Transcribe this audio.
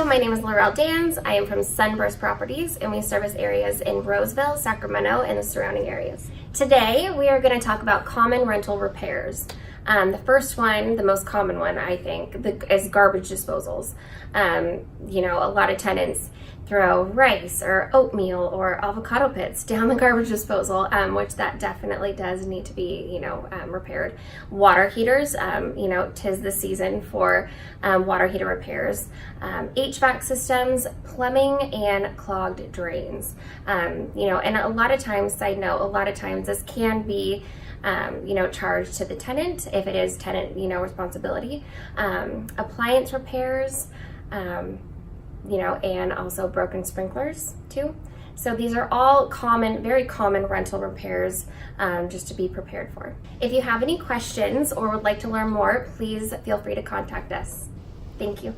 my name is Laurel Dans. I am from Sunburst Properties, and we service areas in Roseville, Sacramento, and the surrounding areas. Today, we are going to talk about common rental repairs. The first one, the most common one, I think, is garbage disposals. A lot of tenants throw rice or oatmeal or avocado pits down the garbage disposal, which that definitely does need to be, repaired. Water heaters, tis the season for water heater repairs. HVAC systems, plumbing, and clogged drains. And a lot of times, side note, a lot of times this can be charged to the tenant if it is tenant, responsibility. Appliance repairs, and also broken sprinklers too. So these are all common, very common rental repairs, just to be prepared for. If you have any questions or would like to learn more, please feel free to contact us. Thank you.